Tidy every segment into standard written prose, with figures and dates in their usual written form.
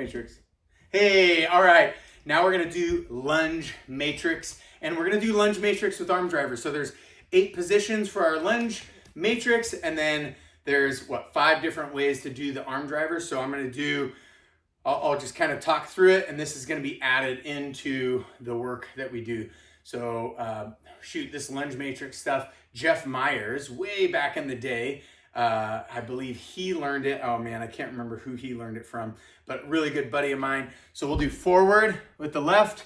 Matrix. Hey, all right. Now we're gonna do lunge matrix, and we're gonna do lunge matrix with arm drivers. So there's 8 positions for our lunge matrix, and then there's 5 different ways to do the arm driver. So I'm gonna do, I'll just kind of talk through it, and this is gonna be added into the work that we do. So this lunge matrix stuff, Jeff Myers, way back in the day, I believe he learned it. Oh man, I can't remember who he learned it from, but really good buddy of mine. So we'll do forward with the left,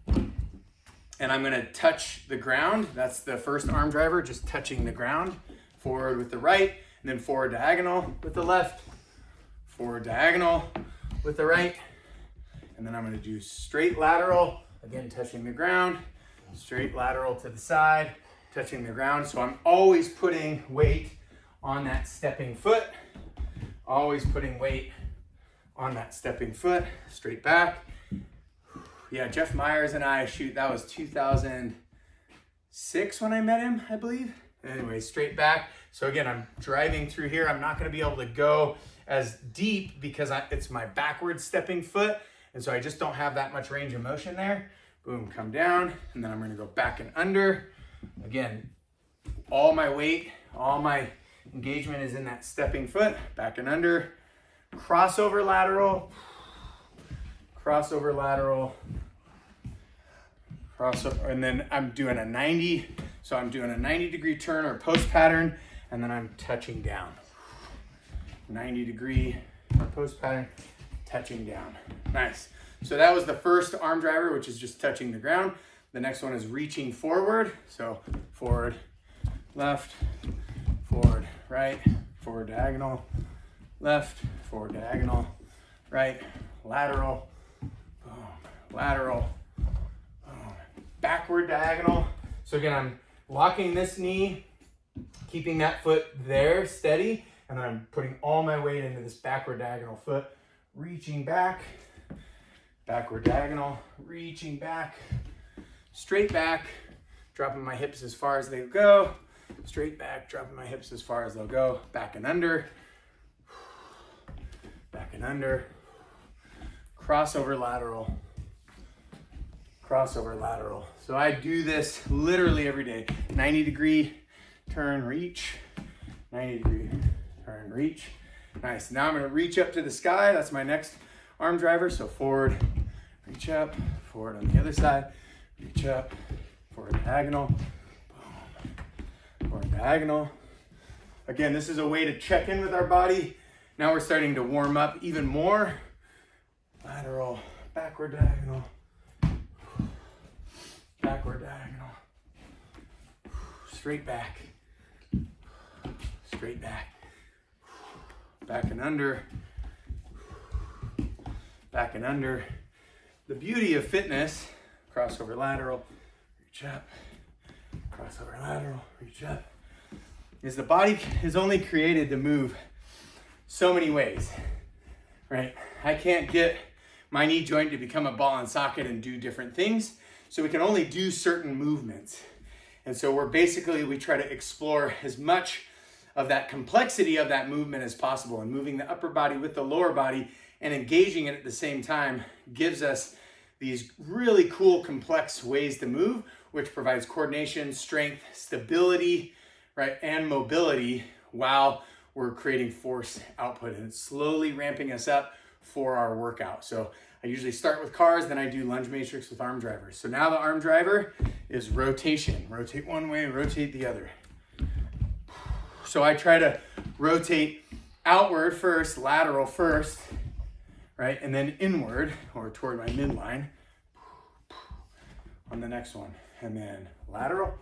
and I'm gonna touch the ground. That's the first arm driver, just touching the ground. Forward with the right, and then forward diagonal with the left, forward diagonal with the right, and then I'm gonna do straight lateral, again touching the ground, straight lateral to the side, touching the ground. So I'm always putting weight on that stepping foot, always putting weight on that stepping foot, straight back. Yeah, Jeff Myers and I, that was 2006 when I met him, I believe. Anyway, straight back. So again, I'm driving through here. I'm not gonna be able to go as deep because it's my backward stepping foot. And so I just don't have that much range of motion there. Boom, come down, and then I'm gonna go back and under. Again, all my weight, all my engagement is in that stepping foot, back and under, crossover lateral, crossover lateral, crossover, and then I'm doing a 90, so I'm doing a 90-degree turn or post pattern, and then I'm touching down. 90-degree or post pattern, touching down. Nice. So that was the first arm driver, which is just touching the ground. The next one is reaching forward. So forward, left, forward, right, forward diagonal, left, forward diagonal, right, lateral, boom, lateral, boom, backward diagonal. So again, I'm locking this knee, keeping that foot there steady, and then I'm putting all my weight into this backward diagonal foot, reaching back, backward diagonal, reaching back, straight back, dropping my hips as far as they go, straight back, dropping my hips as far as they'll go, back and under, crossover lateral, crossover lateral. So I do this literally every day. 90-degree turn, reach, 90-degree turn, reach. Nice. Now I'm gonna reach up to the sky. That's my next arm driver. So forward, reach up, forward on the other side, reach up, forward diagonal, boom, forward diagonal. Again, this is a way to check in with our body. Now we're starting to warm up even more. Lateral, backward diagonal, backward diagonal, straight back, back and under, back and under. The beauty of fitness, crossover lateral, reach up, crossover lateral, reach up, is the body is only created to move so many ways, right? I can't get my knee joint to become a ball and socket and do different things. So we can only do certain movements. And so we try to explore as much of that complexity of that movement as possible, and moving the upper body with the lower body and engaging it at the same time gives us these really cool, complex ways to move, which provides coordination, strength, stability, right, and mobility while we're creating force output, and it's slowly ramping us up for our workout. So I usually start with cars, then I do lunge matrix with arm drivers. So now the arm driver is rotation. Rotate one way, rotate the other. So I try to rotate outward first, lateral first, right? And then inward or toward my midline on the next one. And then lateral,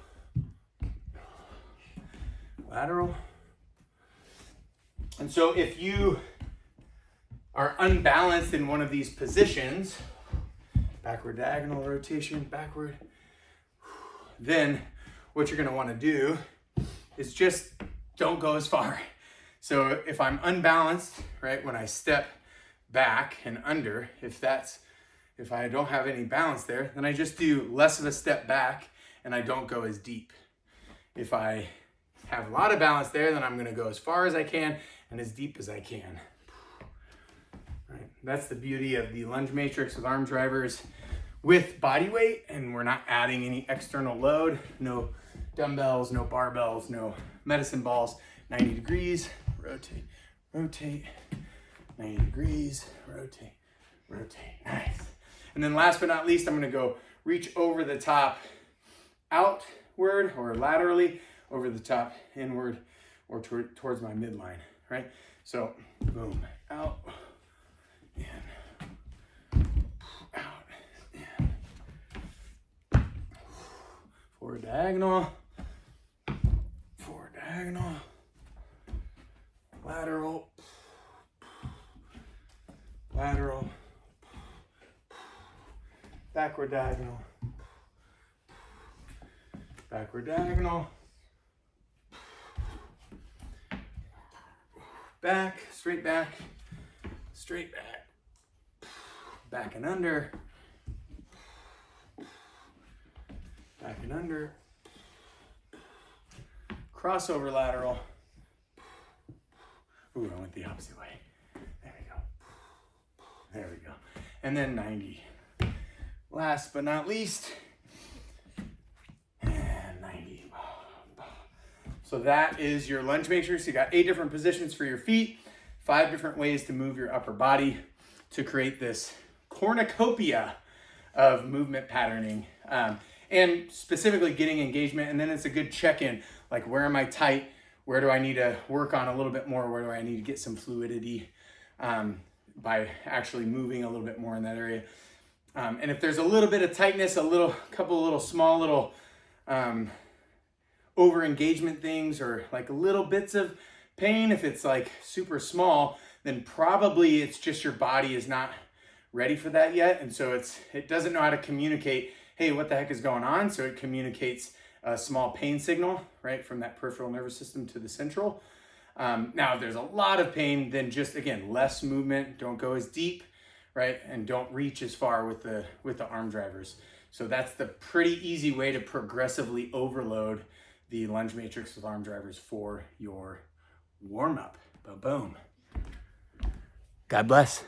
lateral. And so if you are unbalanced in one of these positions, backward diagonal rotation, backward, then what you're gonna wanna do is just don't go as far. So if I'm unbalanced, right, when I step back and under, if I don't have any balance there, then I just do less of a step back and I don't go as deep. If I have a lot of balance there, then I'm gonna go as far as I can and as deep as I can. Right. That's the beauty of the Lunge Matrix with arm drivers with body weight, and we're not adding any external load. No dumbbells, no barbells, no medicine balls. 90 degrees, rotate, rotate, 90 degrees, rotate, rotate. Nice. And then last but not least, I'm gonna go reach over the top outward or laterally, over the top inward or towards my midline, right? So boom, out, in, out, in. Forward diagonal, lateral, lateral, backward diagonal, backward diagonal, back, straight back, back and under, back and under, crossover lateral. Ooh, I went the opposite way. There we go. There we go. And then 90. Last but not least, and 90. So that is your lunge matrix. You got 8 different positions for your feet, 5 different ways to move your upper body to create this cornucopia of movement patterning, and specifically getting engagement. And then it's a good check-in, like where am I tight? Where do I need to work on a little bit more? Where do I need to get some fluidity by actually moving a little bit more in that area? And if there's a little bit of tightness, couple of little small little over engagement things, or like little bits of pain, if it's like super small, then probably it's just your body is not ready for that yet. And so it doesn't know how to communicate, hey, what the heck is going on? So it communicates a small pain signal, right, from that peripheral nervous system to the central. Now, if there's a lot of pain, then just, again, less movement, don't go as deep, right, and don't reach as far with the arm drivers. So that's the pretty easy way to progressively overload the lunge matrix with arm drivers for your warm-up. Boom. God bless.